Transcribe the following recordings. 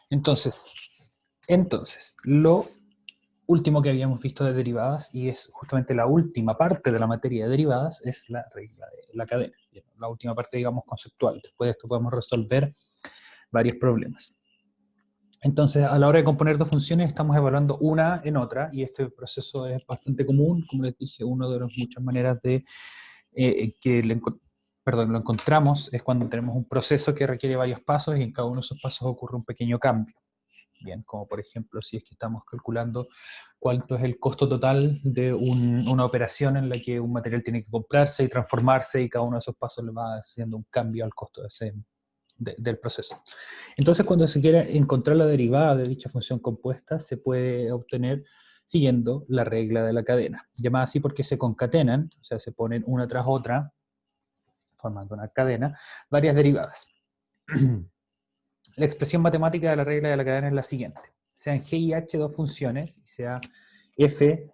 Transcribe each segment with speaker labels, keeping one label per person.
Speaker 1: Entonces, lo último que habíamos visto de derivadas, y es justamente la última parte de la materia de derivadas, es la regla de la cadena. La última parte, digamos, conceptual. Después de esto podemos resolver varios problemas. Entonces, a la hora de componer dos funciones, estamos evaluando una en otra, y este proceso es bastante común. Como les dije, una de las muchas maneras de lo encontramos es cuando tenemos un proceso que requiere varios pasos, y en cada uno de esos pasos ocurre un pequeño cambio. Bien, como por ejemplo, si es que estamos calculando cuánto es el costo total de una operación en la que un material tiene que comprarse y transformarse, y cada uno de esos pasos le va haciendo un cambio al costo del proceso. Entonces, cuando se quiere encontrar la derivada de dicha función compuesta, se puede obtener siguiendo la regla de la cadena, llamada así porque se concatenan, o sea, se ponen una tras otra, formando una cadena, varias derivadas. La expresión matemática de la regla de la cadena es la siguiente. Sean g y h dos funciones, y sea f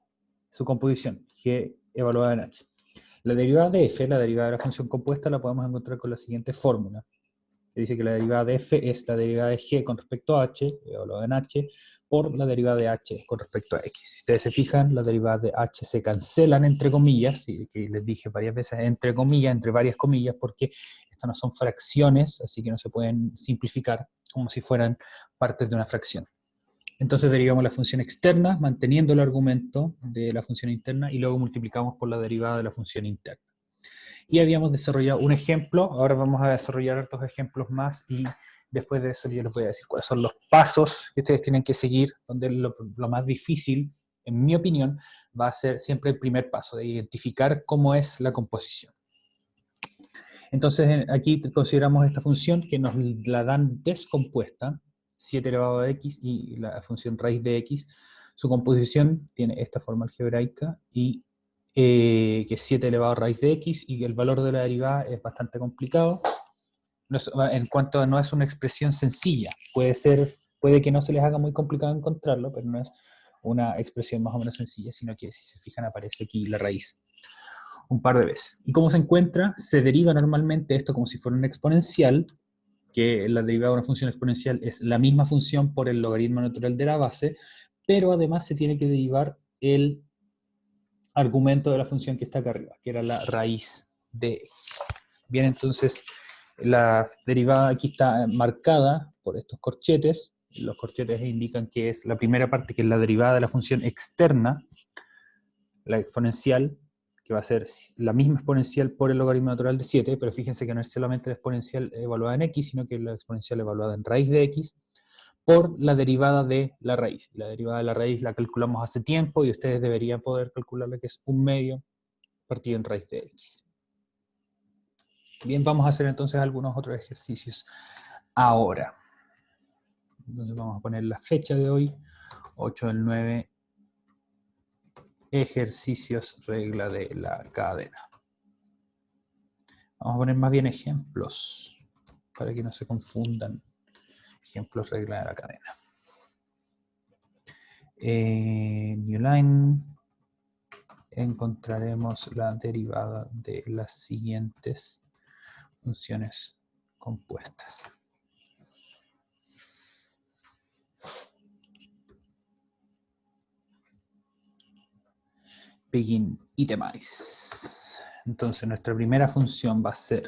Speaker 1: su composición, g evaluada en h. La derivada de f, la derivada de la función compuesta, la podemos encontrar con la siguiente fórmula. Que dice que la derivada de f es la derivada de g con respecto a h, evaluada en h, por la derivada de h con respecto a x. Si ustedes se fijan, las derivadas de h se cancelan entre comillas, y que les dije varias veces entre comillas, entre varias comillas, porque estas no son fracciones, así que no se pueden simplificar como si fueran partes de una fracción. Entonces derivamos la función externa, manteniendo el argumento de la función interna, y luego multiplicamos por la derivada de la función interna. Y habíamos desarrollado un ejemplo, ahora vamos a desarrollar otros ejemplos más, y después de eso yo les voy a decir cuáles son los pasos que ustedes tienen que seguir, donde lo más difícil, en mi opinión, va a ser siempre el primer paso, de identificar cómo es la composición. Entonces aquí consideramos esta función que nos la dan descompuesta, 7 elevado a x y la función raíz de x. Su composición tiene esta forma algebraica, y que es 7 elevado a raíz de x, y el valor de la derivada es bastante complicado. En cuanto a no es una expresión sencilla, puede que no se les haga muy complicado encontrarlo, pero no es una expresión más o menos sencilla, sino que si se fijan aparece aquí la raíz un par de veces. ¿Y cómo se encuentra? Se deriva normalmente esto como si fuera una exponencial, que la derivada de una función exponencial es la misma función por el logaritmo natural de la base, pero además se tiene que derivar el argumento de la función que está acá arriba, que era la raíz de x. Bien, entonces la derivada aquí está marcada por estos corchetes. Los corchetes indican que es la primera parte, que es la derivada de la función externa, la exponencial, que va a ser la misma exponencial por el logaritmo natural de 7, pero fíjense que no es solamente la exponencial evaluada en x, sino que la exponencial evaluada en raíz de x, por la derivada de la raíz. La derivada de la raíz la calculamos hace tiempo, y ustedes deberían poder calcularla, que es 1/2 partido en raíz de x. Bien, vamos a hacer entonces algunos otros ejercicios ahora. Entonces vamos a poner la fecha de hoy, 8/9, ejercicios regla de la cadena. Vamos a poner más bien ejemplos, para que no se confundan. Ejemplos regla de la cadena. New line. Encontraremos la derivada de las siguientes funciones compuestas. Begin itemize. Entonces nuestra primera función va a ser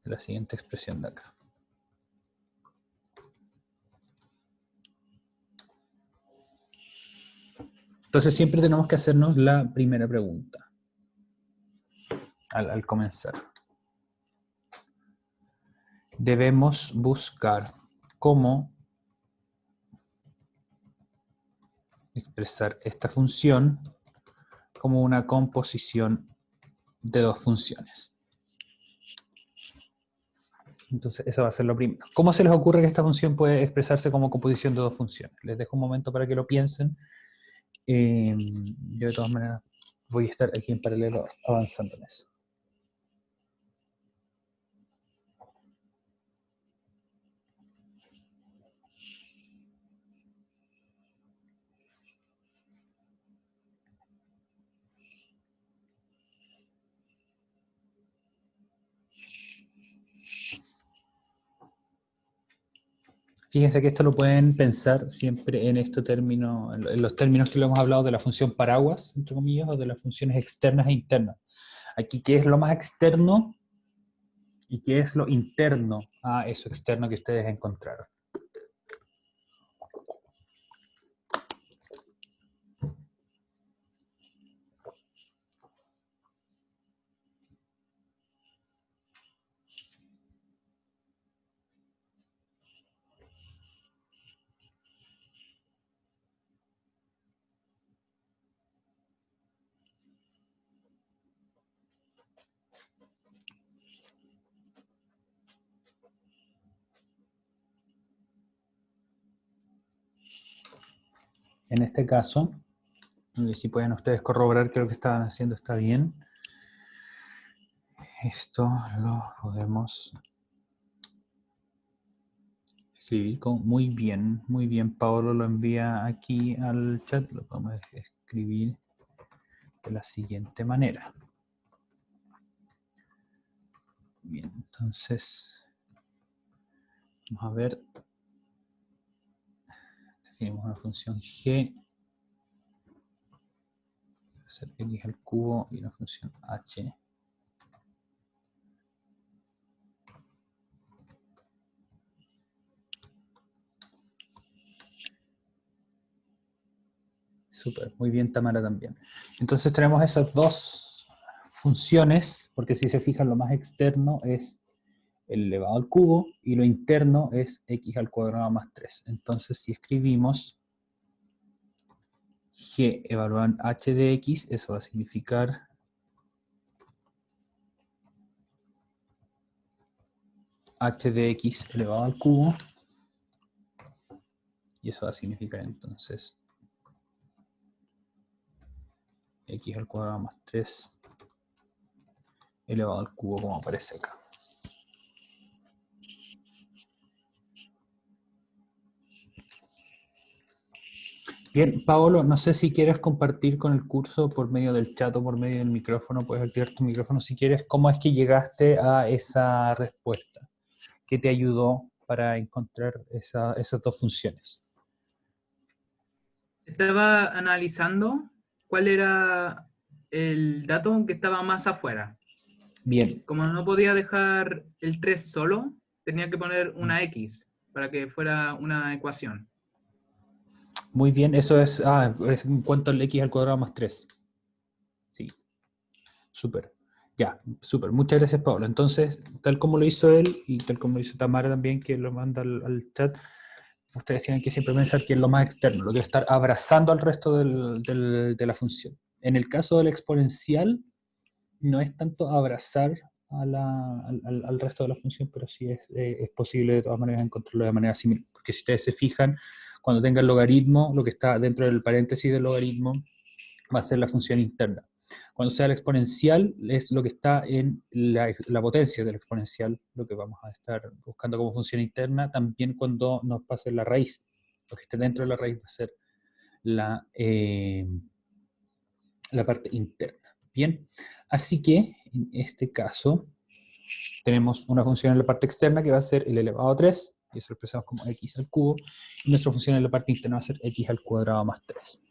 Speaker 1: la siguiente expresión de acá. Entonces siempre tenemos que hacernos la primera pregunta al comenzar. Debemos buscar cómo expresar esta función como una composición de dos funciones. Entonces, eso va a ser lo primero. ¿Cómo se les ocurre que esta función puede expresarse como composición de dos funciones? Les dejo un momento para que lo piensen. Yo de todas maneras voy a estar aquí en paralelo avanzando en eso. Fíjense que esto lo pueden pensar siempre en este término, en los términos que lo hemos hablado de la función paraguas, entre comillas, o de las funciones externas e internas. Aquí, ¿qué es lo más externo y qué es lo interno a eso externo que ustedes encontraron? En este caso, si pueden ustedes corroborar que lo que estaban haciendo está bien, esto lo podemos escribir con muy bien. Pablo lo envía aquí al chat, lo podemos escribir de la siguiente manera. Bien, entonces, vamos a ver, definimos una función g, va a ser x al cubo, y una función h. Súper, muy bien Tamara también. Entonces tenemos esas dos funciones, porque si se fijan lo más externo es el elevado al cubo y lo interno es x al cuadrado más 3. Entonces si escribimos g evaluado en h de x, eso va a significar h de x elevado al cubo, y eso va a significar entonces x al cuadrado más 3 elevado al cubo, como aparece acá. Bien, Paolo, no sé si quieres compartir con el curso por medio del chat o por medio del micrófono, puedes activar tu micrófono si quieres, cómo es que llegaste a esa respuesta, qué te ayudó para encontrar esas dos funciones.
Speaker 2: Estaba analizando cuál era el dato que estaba más afuera.
Speaker 1: Bien.
Speaker 2: Como no podía dejar el 3 solo, tenía que poner una X para que fuera una ecuación.
Speaker 1: Muy bien, eso es en cuanto al x al cuadrado más 3. Sí, súper. Ya, súper. Muchas gracias, Pablo. Entonces, tal como lo hizo él y tal como lo hizo Tamara también, que lo manda al chat, ustedes tienen que siempre pensar que es lo más externo, lo que estar abrazando al resto de la función. En el caso del exponencial, no es tanto abrazar al resto de la función, pero sí es posible de todas maneras encontrarlo de manera similar. Porque si ustedes se fijan, cuando tenga el logaritmo, lo que está dentro del paréntesis del logaritmo va a ser la función interna. Cuando sea el exponencial, es lo que está en la potencia del exponencial, lo que vamos a estar buscando como función interna. También cuando nos pase la raíz, lo que esté dentro de la raíz va a ser la parte interna. Bien, así que en este caso tenemos una función en la parte externa que va a ser el elevado a 3, y eso lo expresamos como x al cubo, y nuestra función en la parte interna va a ser x al cuadrado más 3.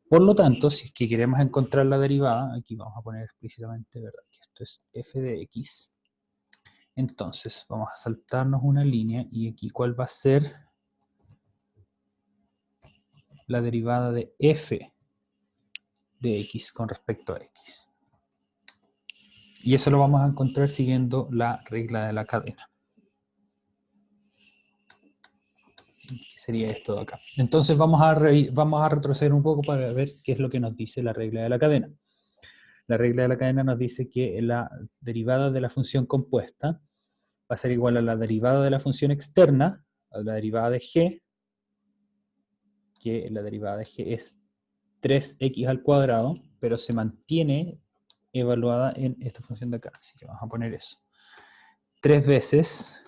Speaker 1: Por lo tanto, si es que queremos encontrar la derivada, aquí vamos a poner explícitamente, ¿verdad?, que esto es f de x. Entonces, vamos a saltarnos una línea, y aquí ¿cuál va a ser la derivada de f de x con respecto a x? Y eso lo vamos a encontrar siguiendo la regla de la cadena. Que sería esto de acá. Entonces vamos a retroceder un poco para ver qué es lo que nos dice la regla de la cadena. La regla de la cadena nos dice que la derivada de la función compuesta va a ser igual a la derivada de la función externa, a la derivada de g, que la derivada de g es 3x al cuadrado, pero se mantiene evaluada en esta función de acá. Así que vamos a poner eso. 3 veces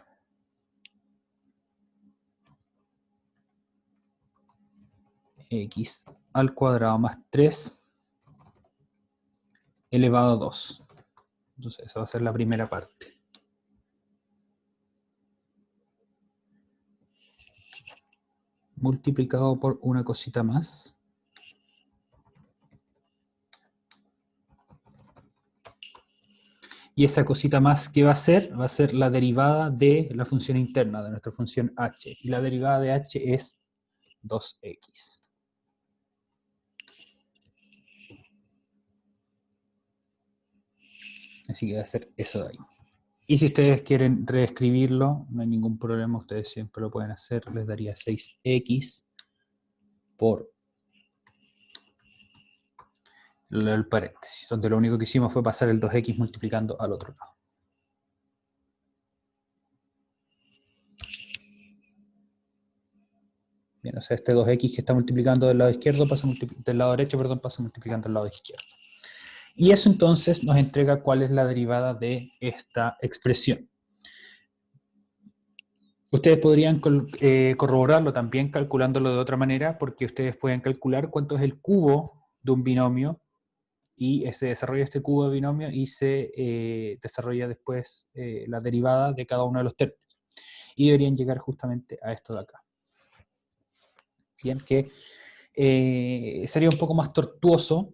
Speaker 1: x al cuadrado más 3 elevado a 2. Entonces esa va a ser la primera parte. multiplicado por una cosita más. Y esa cosita más, ¿qué va a ser? Va a ser la derivada de la función interna, de nuestra función h. Y la derivada de h es 2x. Así que va a ser eso de ahí. Y si ustedes quieren reescribirlo, no hay ningún problema, ustedes siempre lo pueden hacer. Les daría 6x por el paréntesis, donde lo único que hicimos fue pasar el 2x multiplicando al otro lado. Bien, o sea, este 2x que está multiplicando del lado izquierdo del lado derecho, perdón, pasa multiplicando al lado izquierdo. Y eso entonces nos entrega cuál es la derivada de esta expresión. Ustedes podrían corroborarlo también calculándolo de otra manera, porque ustedes pueden calcular cuánto es el cubo de un binomio y se desarrolla este cubo de binomio y se desarrolla después la derivada de cada uno de los términos. Y deberían llegar justamente a esto de acá. Bien, que sería un poco más tortuoso,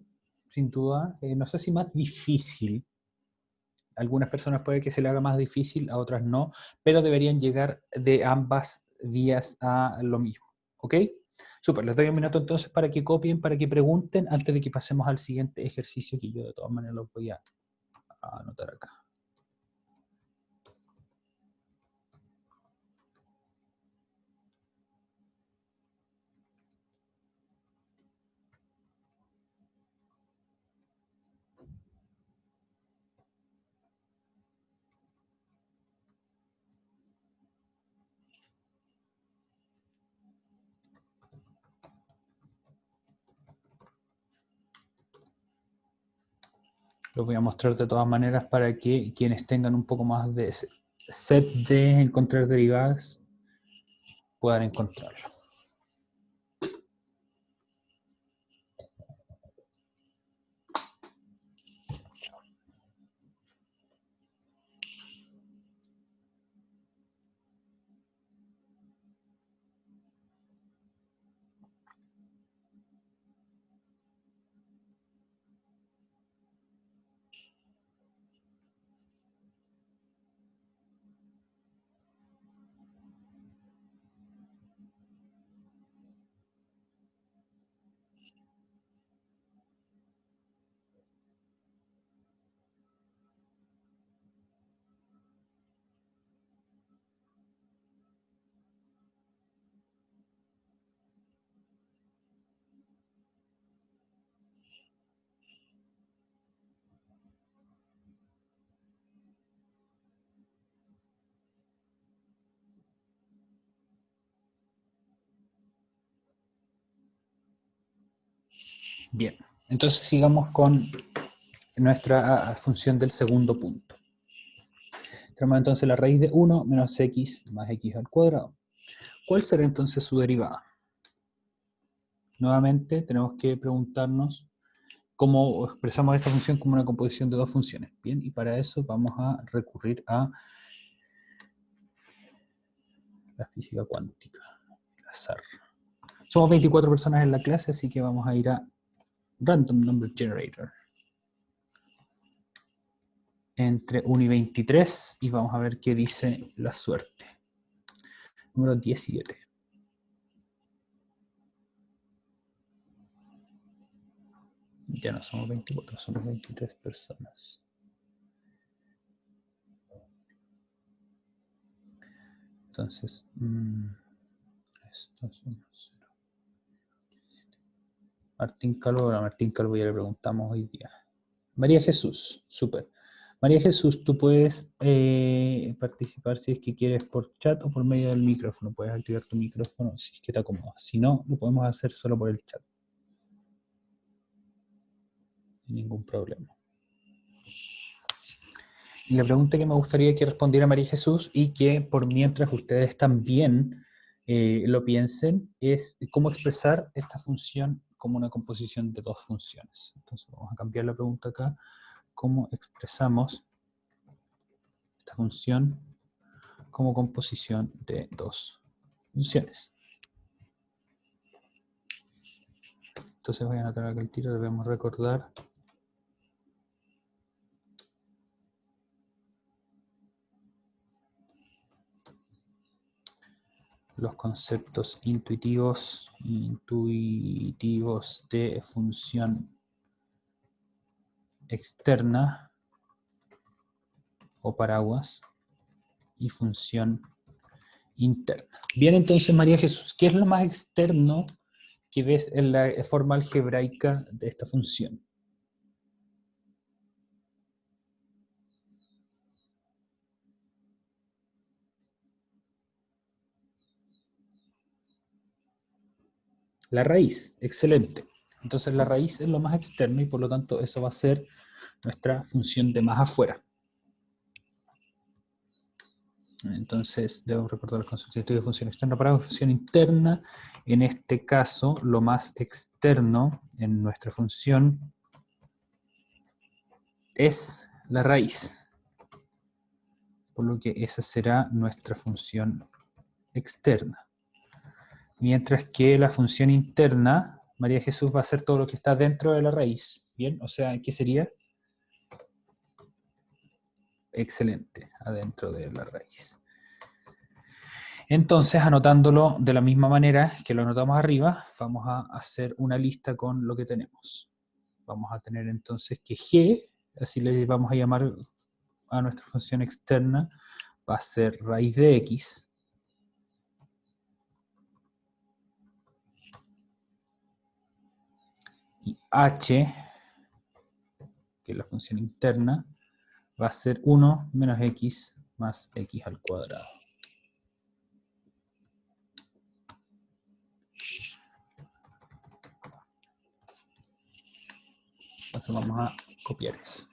Speaker 1: sin duda, no sé si más difícil. A algunas personas puede que se le haga más difícil, a otras no, pero deberían llegar de ambas vías a lo mismo. ¿Ok? Súper, les doy un minuto entonces para que copien, para que pregunten, antes de que pasemos al siguiente ejercicio, que yo de todas maneras lo voy a anotar acá. Los voy a mostrar de todas maneras para que quienes tengan un poco más de set de encontrar derivadas puedan encontrarlo. Bien, entonces sigamos con nuestra función del segundo punto. Tenemos entonces la raíz de 1 menos x más x al cuadrado. ¿Cuál será entonces su derivada? Nuevamente tenemos que preguntarnos cómo expresamos esta función como una composición de dos funciones. Bien, y para eso vamos a recurrir a la física cuántica, el azar. Somos 24 personas en la clase, así que vamos a ir a Random Number Generator. Entre 1 y 23 y vamos a ver qué dice la suerte. Número 17. Ya no somos 24, somos 23 personas. Entonces, estos son 0. Martín Calvo, a Martín Calvo ya le preguntamos hoy día. María Jesús, súper. María Jesús, tú puedes participar si es que quieres por chat o por medio del micrófono. Puedes activar tu micrófono si es que te acomoda. Si no, lo podemos hacer solo por el chat. Sin ningún problema. Y la pregunta que me gustaría que respondiera María Jesús y que por mientras ustedes también lo piensen es cómo expresar esta función como una composición de dos funciones. Entonces vamos a cambiar la pregunta acá. ¿Cómo expresamos esta función como composición de dos funciones? Entonces voy a anotar acá el tiro, debemos recordar los conceptos intuitivos de función externa o paraguas y función interna. Bien, entonces, María Jesús, ¿qué es lo más externo que ves en la forma algebraica de esta función? La raíz, excelente. Entonces la raíz es lo más externo y por lo tanto eso va a ser nuestra función de más afuera. Entonces debo recordar los conceptos de función externa para función interna. En este caso, lo más externo en nuestra función es la raíz. Por lo que esa será nuestra función externa. Mientras que la función interna, María Jesús, va a ser todo lo que está dentro de la raíz. ¿Bien? O sea, ¿qué sería? Excelente, adentro de la raíz. Entonces, anotándolo de la misma manera que lo anotamos arriba, vamos a hacer una lista con lo que tenemos. Vamos a tener entonces que G, así le vamos a llamar a nuestra función externa, va a ser raíz de X. Y H, que es la función interna, va a ser 1 menos X más X al cuadrado. Entonces vamos a copiar eso.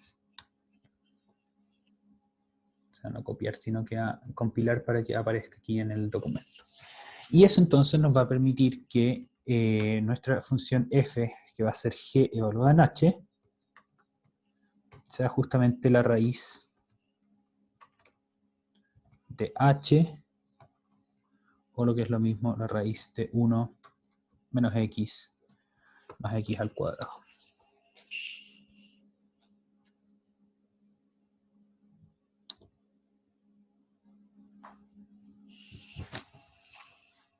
Speaker 1: O sea, no copiar, sino que a compilar para que aparezca aquí en el documento. Y eso entonces nos va a permitir que nuestra función f, que va a ser g evaluada en h, sea justamente la raíz de h, o lo que es lo mismo, la raíz de 1 menos x más x al cuadrado.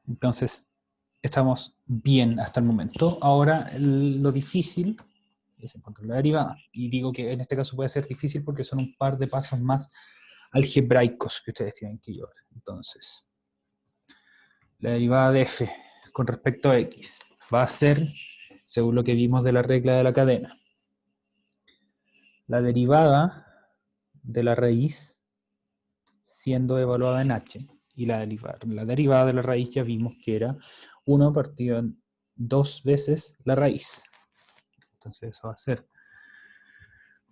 Speaker 1: Entonces, estamos bien hasta el momento. Ahora, lo difícil es encontrar la derivada. Y digo que en este caso puede ser difícil porque son un par de pasos más algebraicos que ustedes tienen que llevar. Entonces, la derivada de f con respecto a x va a ser, según lo que vimos de la regla de la cadena, la derivada de la raíz siendo evaluada en h, y la derivada de la raíz ya vimos que era 1 partido en 2 veces la raíz. Entonces eso va a ser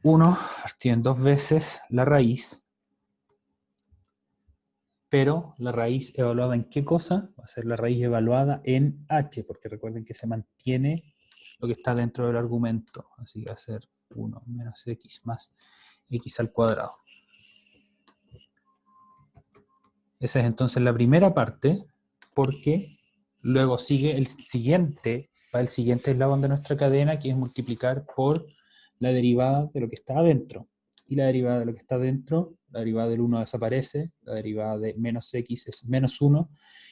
Speaker 1: 1 partido en 2 veces la raíz, pero la raíz evaluada en ¿qué cosa? Va a ser la raíz evaluada en h, porque recuerden que se mantiene lo que está dentro del argumento, así que va a ser 1 menos x más x al cuadrado. Esa es entonces la primera parte, porque luego sigue el siguiente eslabón de nuestra cadena, que es multiplicar por la derivada de lo que está adentro. Y la derivada de lo que está adentro, la derivada del 1 desaparece, la derivada de menos x es menos 1,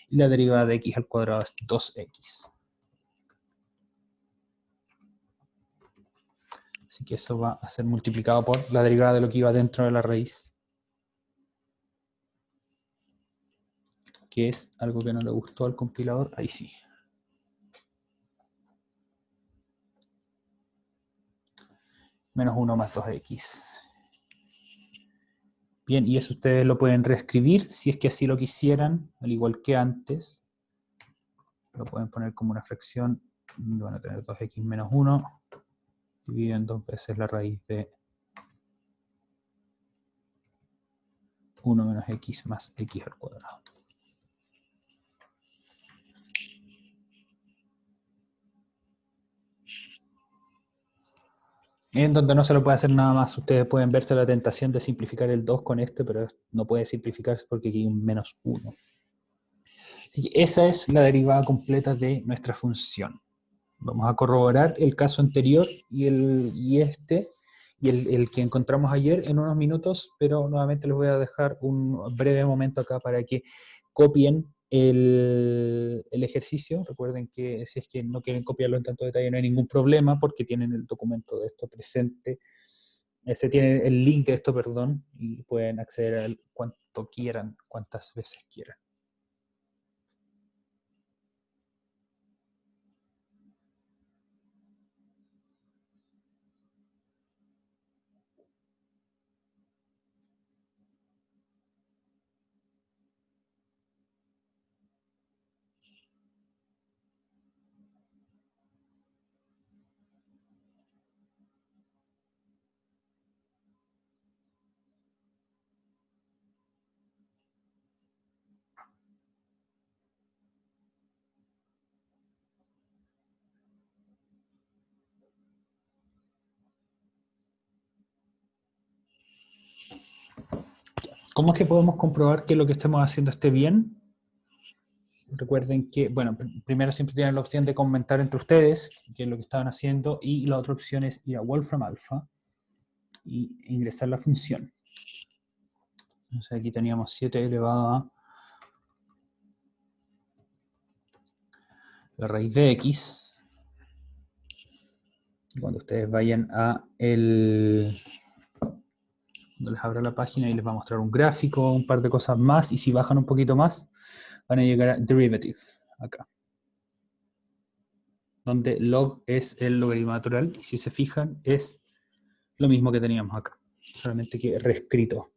Speaker 1: y la derivada de x al cuadrado es 2x. Así que eso va a ser multiplicado por la derivada de lo que iba dentro de la raíz, que es algo que no le gustó al compilador, ahí sí. Menos 1 más 2x. Bien, y eso ustedes lo pueden reescribir si es que así lo quisieran, al igual que antes. Lo pueden poner como una fracción, van a tener 2x menos 1, dividido en 2 veces la raíz de 1 menos x más x al cuadrado. En donde no se lo puede hacer nada más, ustedes pueden verse la tentación de simplificar el 2 con este, pero no puede simplificarse porque aquí hay un menos 1. Así que esa es la derivada completa de nuestra función. Vamos a corroborar el caso anterior y el que encontramos ayer en unos minutos, pero nuevamente les voy a dejar un breve momento acá para que copien el ejercicio. Recuerden que si es que no quieren copiarlo en tanto detalle no hay ningún problema porque tienen el documento de esto presente. Tiene el link de esto, perdón, y pueden acceder a cuanto quieran, cuantas veces quieran. ¿Cómo es que podemos comprobar que lo que estemos haciendo esté bien? Recuerden que, bueno, primero siempre tienen la opción de comentar entre ustedes qué es lo que estaban haciendo y la otra opción es ir a Wolfram Alpha y ingresar la función. Entonces aquí teníamos 7 elevado a la raíz de x. Y cuando ustedes vayan a cuando les abra la página y les va a mostrar un gráfico, un par de cosas más, y si bajan un poquito más, van a llegar a derivative, acá. Donde log es el logaritmo natural, y si se fijan, es lo mismo que teníamos acá, solamente que reescrito.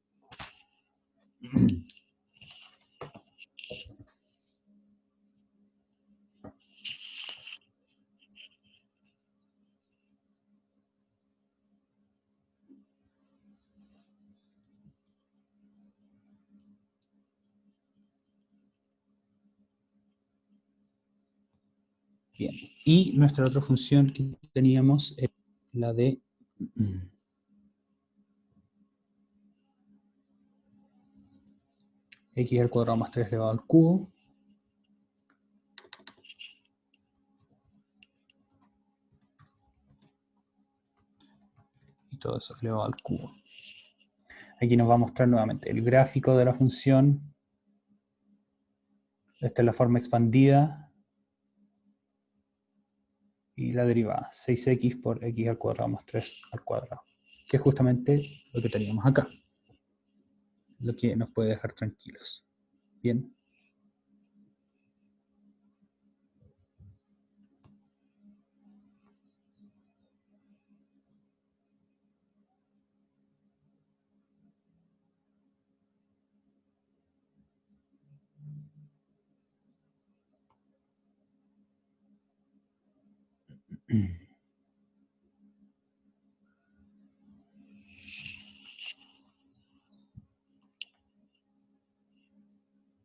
Speaker 1: Bien, y nuestra otra función que teníamos es la de x al cuadrado más 3 elevado al cubo. Y todo eso elevado al cubo. Aquí nos va a mostrar nuevamente el gráfico de la función. Esta es la forma expandida. Y la derivada, 6x por x al cuadrado más 3 al cuadrado. Que es justamente lo que teníamos acá. Lo que nos puede dejar tranquilos. Bien.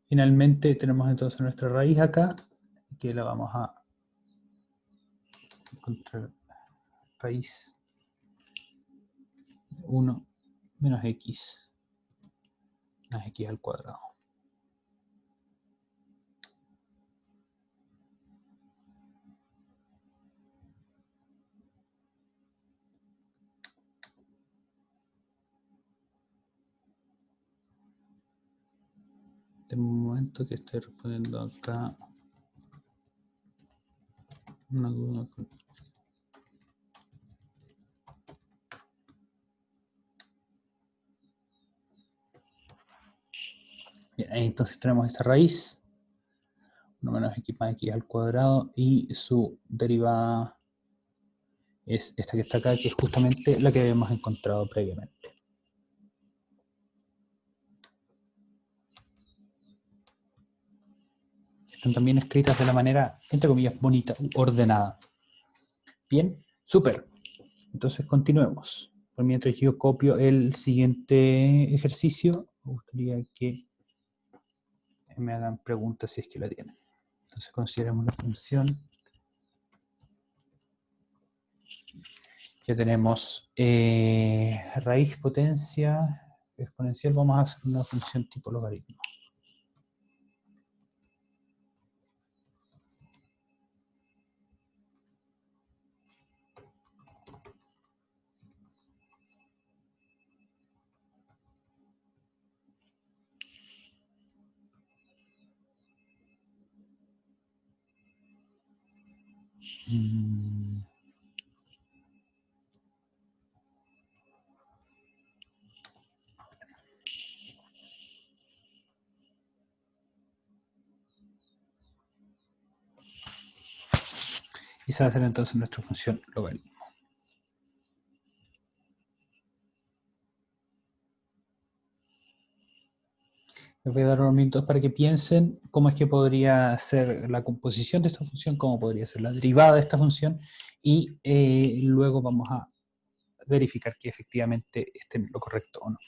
Speaker 1: Finalmente tenemos entonces nuestra raíz acá, que la vamos a encontrar raíz 1 menos x más x al cuadrado. De momento que estoy respondiendo acá una duda. Bien, ahí entonces tenemos esta raíz, 1 menos x más x al cuadrado, y su derivada es esta que está acá, que es justamente la que habíamos encontrado previamente. Están también escritas de la manera, entre comillas, bonita, ordenada. Bien, súper. Entonces continuemos. Por mientras yo copio el siguiente ejercicio, me gustaría que me hagan preguntas si es que la tienen. Entonces consideremos la función. Ya tenemos raíz, potencia, exponencial. Vamos a hacer una función tipo logaritmo. Mm. Y se va a hacer entonces nuestra función logaritmo. Les voy a dar unos minutos para que piensen cómo es que podría ser la composición de esta función, cómo podría ser la derivada de esta función, y luego vamos a verificar que efectivamente esté en lo correcto o no.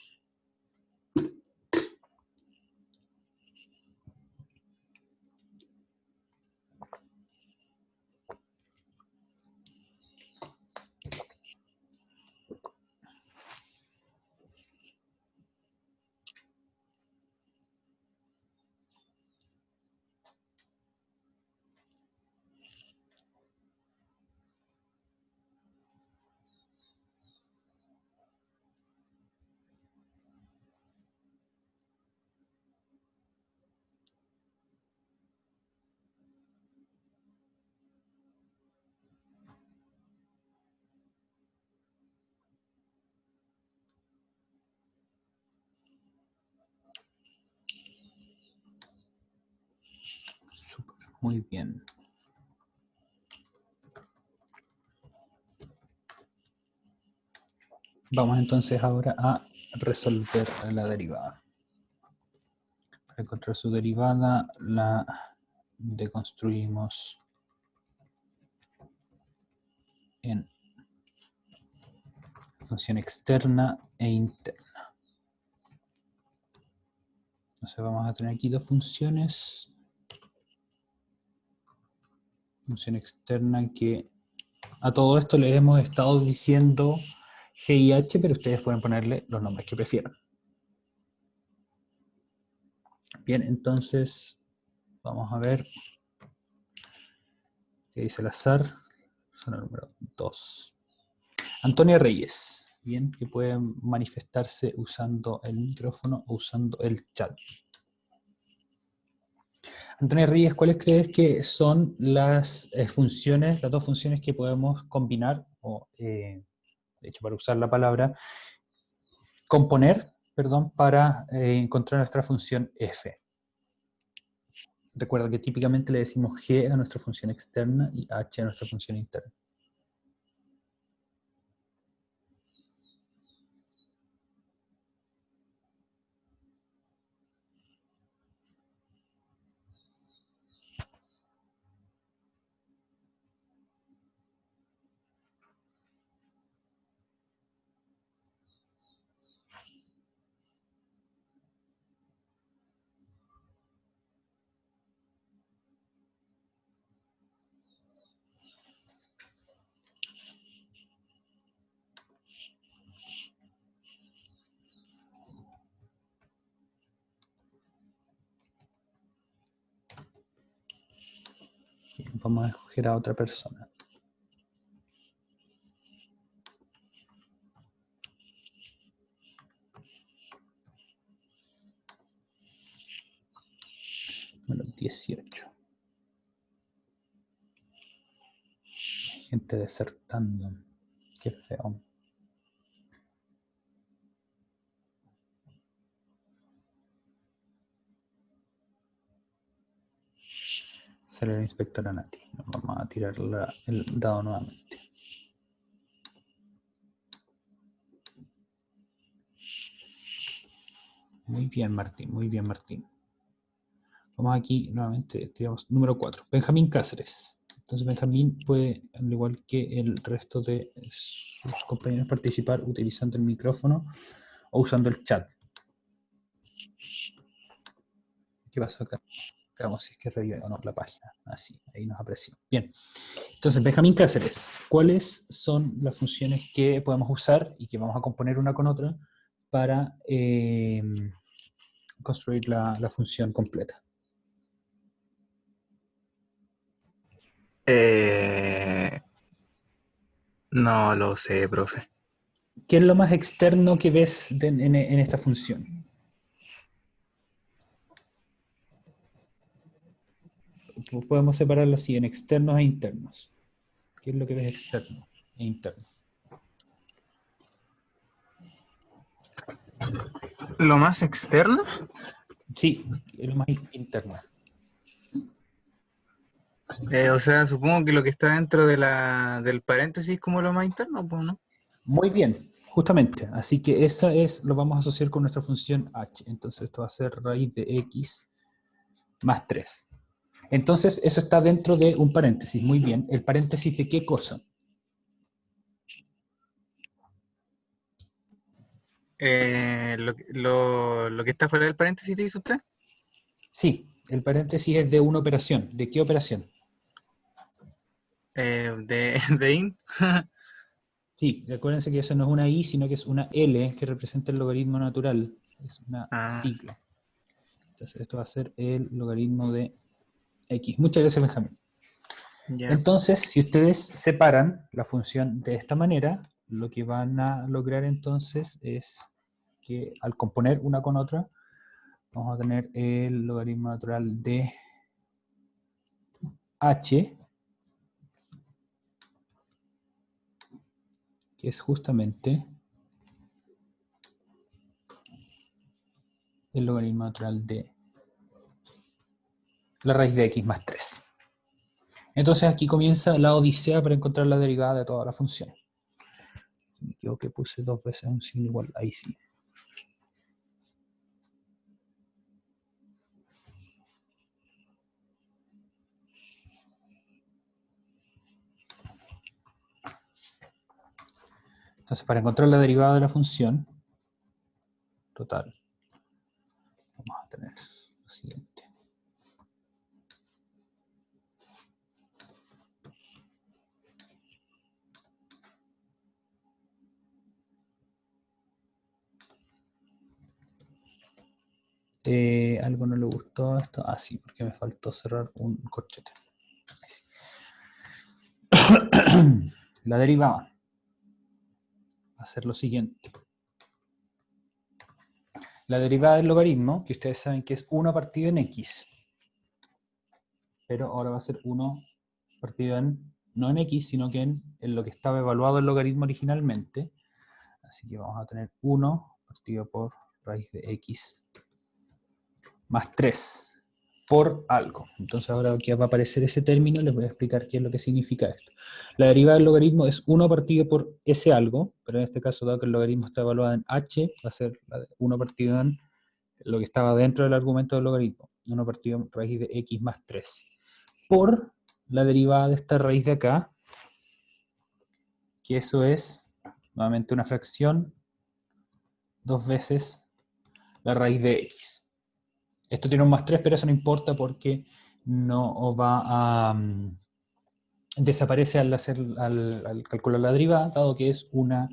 Speaker 1: Súper, muy bien. Vamos entonces ahora a resolver la derivada. Para encontrar su derivada la deconstruimos en función externa e interna. Entonces vamos a tener aquí dos funciones. Función externa que a todo esto le hemos estado diciendo g y h, pero ustedes pueden ponerle los nombres que prefieran. Bien, entonces vamos a ver qué dice el azar. Zona número 2. Antonia Reyes. Bien, que puede manifestarse usando el micrófono o usando el chat. Antonia Reyes, ¿cuáles crees que son las funciones, las dos funciones que podemos combinar, o de hecho para usar la palabra, componer, perdón, para encontrar nuestra función f? Recuerda que típicamente le decimos g a nuestra función externa y h a nuestra función interna. Bien, vamos a escoger a otra persona. Número 18. Gente desertando. Qué feo. Sale la inspectora Nati. Vamos a tirar el dado nuevamente. Muy bien, Martín. Muy bien, Martín. Vamos aquí nuevamente. Tiramos número 4. Benjamín Cáceres. Entonces Benjamín puede, al igual que el resto de sus compañeros, participar utilizando el micrófono o usando el chat. ¿Qué pasó acá? Veamos si es que revive o no la página. Así, ahí nos apreció. Bien. Entonces, Benjamín Cáceres, ¿cuáles son las funciones que podemos usar y que vamos a componer una con otra para construir la función completa?
Speaker 3: No lo sé, profe.
Speaker 1: ¿Qué es lo más externo que ves en esta función? Podemos separarlo así, en externos e internos. ¿Qué es lo que ves externo e interno?
Speaker 3: ¿Lo más externo?
Speaker 1: Sí, es lo más interno.
Speaker 3: O sea, supongo que lo que está dentro de del paréntesis como lo más interno, pues, ¿no?
Speaker 1: Muy bien, justamente. Así que esa es, lo vamos a asociar con nuestra función h. Entonces esto va a ser raíz de x más 3. Entonces eso está dentro de un paréntesis. Muy bien. ¿El paréntesis de qué cosa?
Speaker 3: Lo que está fuera del paréntesis, ¿te dice usted?
Speaker 1: Sí, el paréntesis es de una operación. ¿De qué operación?
Speaker 3: De int.
Speaker 1: Sí, recuérdense que eso no es una i, sino que es una L que representa el logaritmo natural. Es una
Speaker 3: Ah,
Speaker 1: sigla. Entonces esto va a ser el logaritmo de x. Muchas gracias, Benjamín.
Speaker 3: ya.
Speaker 1: Entonces, si ustedes separan la función de esta manera, lo que van a lograr entonces es que al componer una con otra, vamos a tener el logaritmo natural de h, que es justamente el logaritmo natural de la raíz de x más 3. Entonces aquí comienza la odisea para encontrar la derivada de toda la función. Me equivoqué, puse dos veces un signo igual, ahí sí. Entonces para encontrar la derivada de la función total, vamos a tener lo siguiente. Algo no le gustó a esto. Ah, sí, porque me faltó cerrar un corchete. Ahí sí. La derivada va a ser lo siguiente. La derivada del logaritmo, que ustedes saben que es 1 partido en x, pero ahora va a ser 1 partido en, no en x, sino que en lo que estaba evaluado el logaritmo originalmente. Así que vamos a tener 1 partido por raíz de x más 3 por algo. Entonces ahora aquí va a aparecer ese término, les voy a explicar qué es lo que significa esto. La derivada del logaritmo es 1 partido por ese algo, pero en este caso, dado que el logaritmo está evaluado en h, va a ser 1 partido en lo que estaba dentro del argumento del logaritmo, 1 partido en raíz de x más 3, por la derivada de esta raíz de acá, que eso es nuevamente una fracción, 2 veces la raíz de x. Esto tiene un más 3, pero eso no importa porque no va a... desaparece al calcular la derivada, dado que es una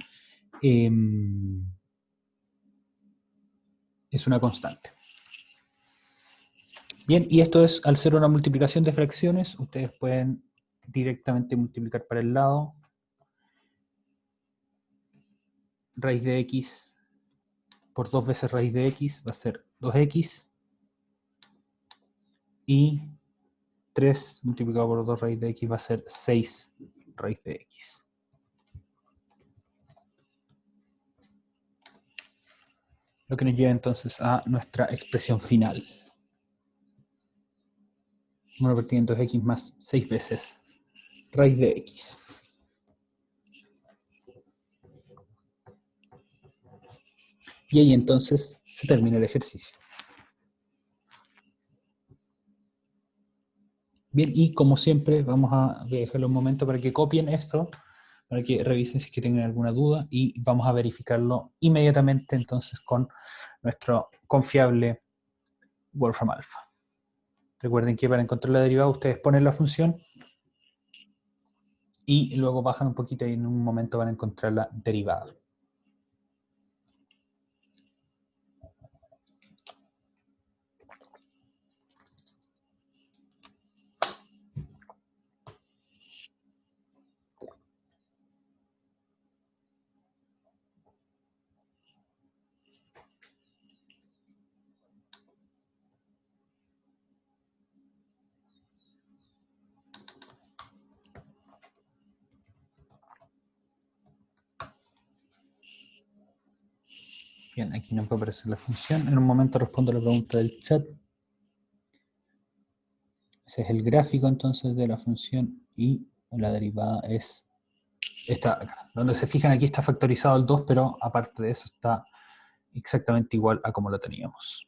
Speaker 1: constante. Bien, y esto es, al ser una multiplicación de fracciones, ustedes pueden directamente multiplicar para el lado. Raíz de x por 2 veces raíz de x va a ser 2x, y 3 multiplicado por 2 raíz de x va a ser 6 raíz de x. Lo que nos lleva entonces a nuestra expresión final. 1 partido en 2x más 6 veces raíz de x. Y ahí entonces se termina el ejercicio. Bien, y como siempre, vamos a dejarlo un momento para que copien esto, para que revisen si es que tienen alguna duda, y vamos a verificarlo inmediatamente entonces con nuestro confiable Wolfram Alpha. Recuerden que para encontrar la derivada ustedes ponen la función y luego bajan un poquito y en un momento van a encontrar la derivada. Bien, aquí nos va a aparecer la función. En un momento respondo la pregunta del chat. Ese es el gráfico entonces de la función y la derivada es esta acá. Donde se fijan aquí está factorizado el 2, pero aparte de eso está exactamente igual a como lo teníamos.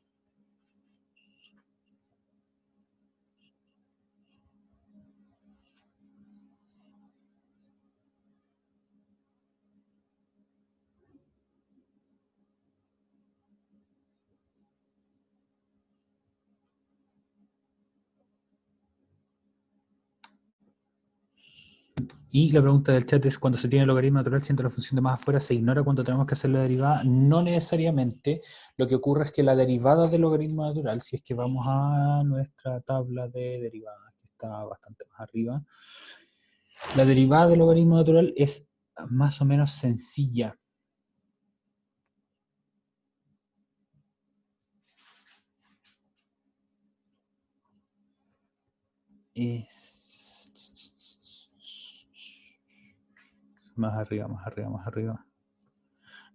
Speaker 1: Y la pregunta del chat es, cuando se tiene el logaritmo natural, siendo la función de más afuera, ¿se ignora cuando tenemos que hacer la derivada? No necesariamente. Lo que ocurre es que la derivada del logaritmo natural, si es que vamos a nuestra tabla de derivadas, que está bastante más arriba, la derivada del logaritmo natural es más o menos sencilla. Es más arriba, más arriba, más arriba.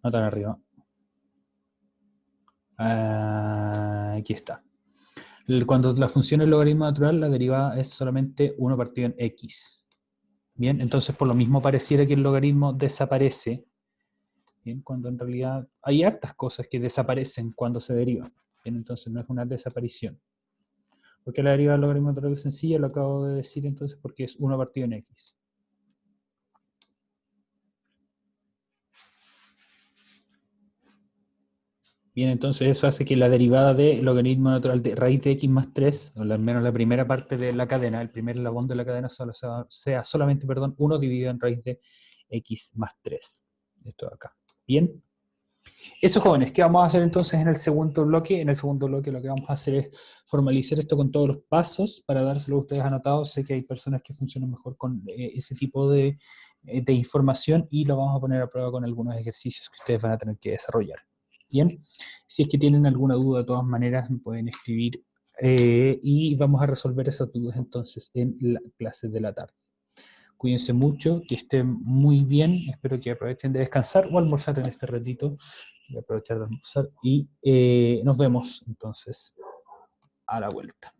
Speaker 1: No tan arriba. Aquí está. Cuando la función es logaritmo natural, la derivada es solamente 1 partido en x. Bien, entonces por lo mismo pareciera que el logaritmo desaparece. Bien, cuando en realidad hay hartas cosas que desaparecen cuando se derivan. Bien, entonces no es una desaparición. Porque la derivada del logaritmo natural es sencilla, lo acabo de decir entonces porque es 1 partido en x. Bien, entonces eso hace que la derivada de logaritmo natural de raíz de x más 3, o al menos la primera parte de la cadena, el primer eslabón de la cadena sea solamente, 1 dividido en raíz de x más 3. Esto de acá. Bien. Eso, jóvenes, ¿qué vamos a hacer entonces en el segundo bloque? En el segundo bloque lo que vamos a hacer es formalizar esto con todos los pasos para dárselo a ustedes anotados. Sé que hay personas que funcionan mejor con ese tipo de información y lo vamos a poner a prueba con algunos ejercicios que ustedes van a tener que desarrollar. Bien, si es que tienen alguna duda, de todas maneras me pueden escribir y vamos a resolver esas dudas entonces en la clase de la tarde. Cuídense mucho, que estén muy bien, espero que aprovechen de descansar o almorzar en este ratito. Voy a aprovechar de almorzar y nos vemos entonces a la vuelta.